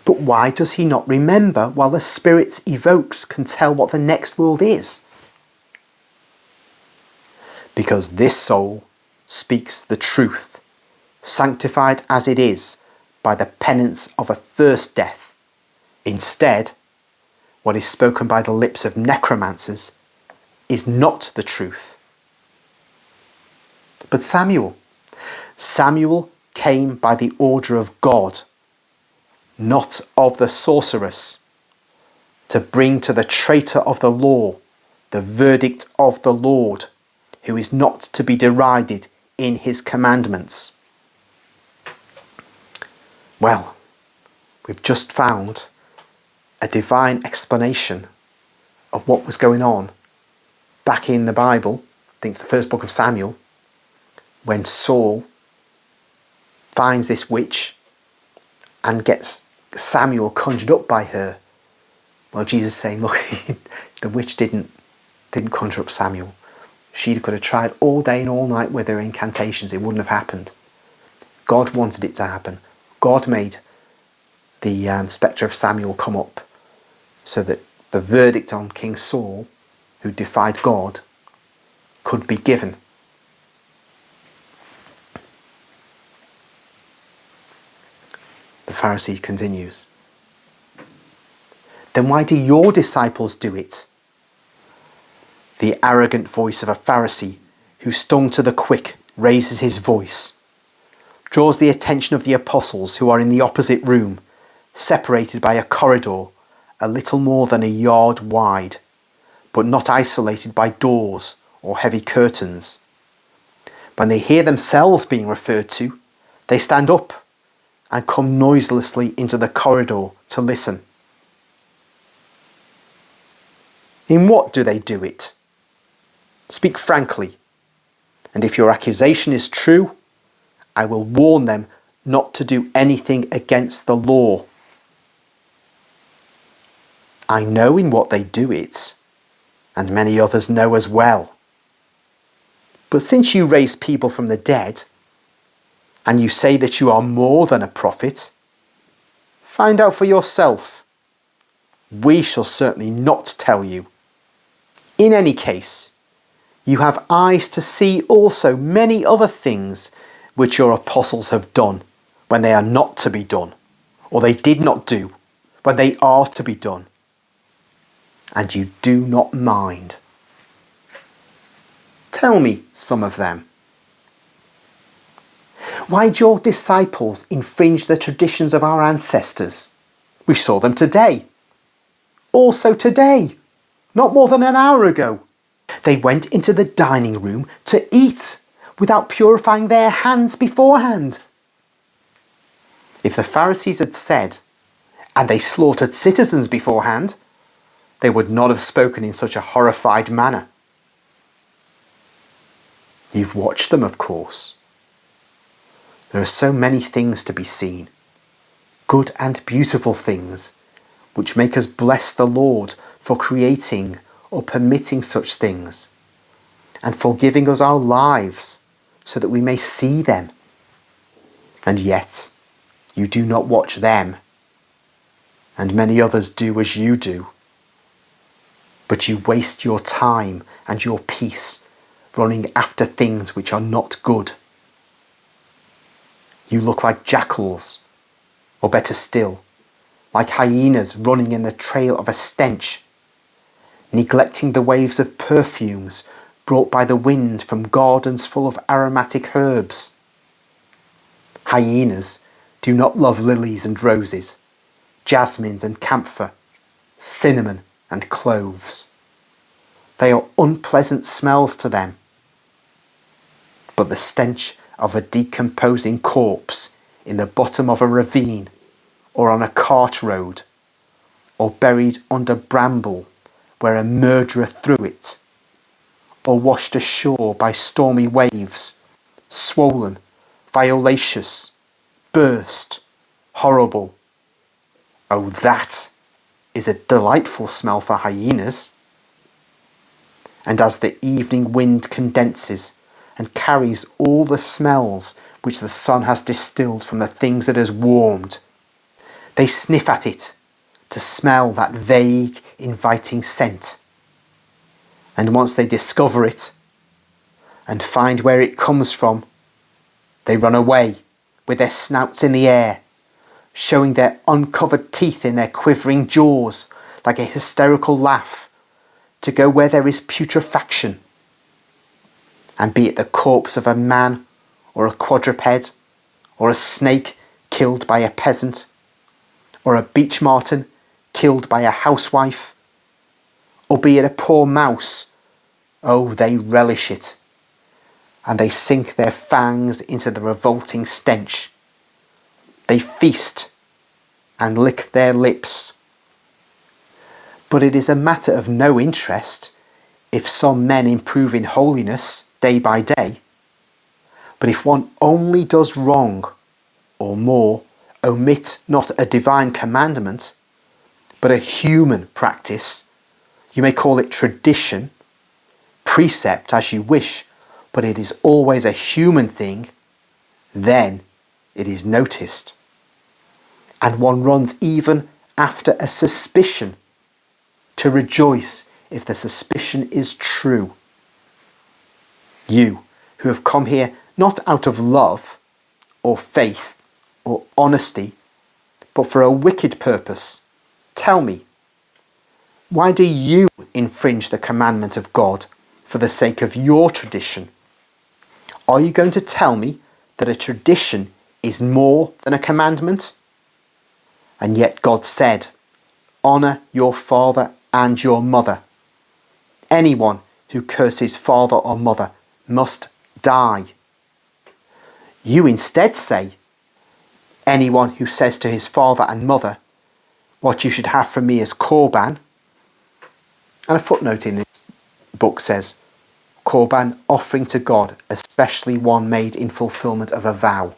But why does he not remember while the spirits evoked can tell what the next world is? Because this soul speaks the truth, sanctified as it is by the penance of a first death. Instead, what is spoken by the lips of necromancers is not the truth. But Samuel came by the order of God, not of the sorceress, to bring to the traitor of the law the verdict of the Lord, who is not to be derided in his commandments. Well, we've just found a divine explanation of what was going on back in the Bible. I think it's the first book of Samuel, when Saul finds this witch and gets Samuel conjured up by her. Well, Jesus is saying, look, the witch didn't conjure up Samuel. She could have tried all day and all night with her incantations. It wouldn't have happened. God wanted it to happen. God made the spectre of Samuel come up so that the verdict on King Saul, who defied God, could be given. The Pharisee continues. Then why do your disciples do it? The arrogant voice of a Pharisee who, stung to the quick, raises his voice, draws the attention of the apostles who are in the opposite room, separated by a corridor a little more than a yard wide, but not isolated by doors or heavy curtains. When they hear themselves being referred to, they stand up and come noiselessly into the corridor to listen. In what do they do it? Speak frankly, and if your accusation is true, I will warn them not to do anything against the law. I know in what they do it, and many others know as well. But since you raise people from the dead, and you say that you are more than a prophet, find out for yourself. We shall certainly not tell you. In any case, you have eyes to see also many other things which your apostles have done when they are not to be done, or they did not do when they are to be done. And you do not mind. Tell me some of them. Why do your disciples infringe the traditions of our ancestors? We saw them today. Also today, not more than an hour ago. They went into the dining room to eat without purifying their hands beforehand. If the Pharisees had said, and they slaughtered citizens beforehand, they would not have spoken in such a horrified manner. You've watched them, of course. There are so many things to be seen, good and beautiful things, which make us bless the Lord for creating or permitting such things, and for giving us our lives so that we may see them. And yet, you do not watch them, and many others do as you do. But you waste your time and your peace running after things which are not good. You look like jackals, or better still, like hyenas running in the trail of a stench, neglecting the waves of perfumes brought by the wind from gardens full of aromatic herbs. Hyenas do not love lilies and roses, jasmines and camphor, cinnamon and cloves. They are unpleasant smells to them. But the stench of a decomposing corpse in the bottom of a ravine, or on a cart road, or buried under bramble where a murderer threw it, or washed ashore by stormy waves, swollen, violaceous, burst, horrible. Oh, that is a delightful smell for hyenas. And as the evening wind condenses and carries all the smells which the sun has distilled from the things it has warmed, They sniff at it to smell that vague, inviting scent. And once they discover it and find where it comes from, they run away with their snouts in the air, showing their uncovered teeth in their quivering jaws like a hysterical laugh, to go where there is putrefaction. And be it the corpse of a man or a quadruped or a snake killed by a peasant or a beech marten killed by a housewife, or be it a poor mouse, oh, they relish it, and they sink their fangs into the revolting stench. They feast and lick their lips. But it is a matter of no interest if some men improve in holiness day by day. But if one only does wrong, or more, omit not a divine commandment, but a human practice, you may call it tradition, precept as you wish, but it is always a human thing, then it is noticed. And one runs even after a suspicion to rejoice if the suspicion is true. You, who have come here not out of love or faith or honesty, but for a wicked purpose, tell me, why do you infringe the commandment of God for the sake of your tradition? Are you going to tell me that a tradition is more than a commandment? And yet God said, honour your father and your mother. Anyone who curses father or mother must die. You instead say, anyone who says to his father and mother, what you should have from me is korban. And a footnote in this book says, korban, offering to God, especially one made in fulfillment of a vow.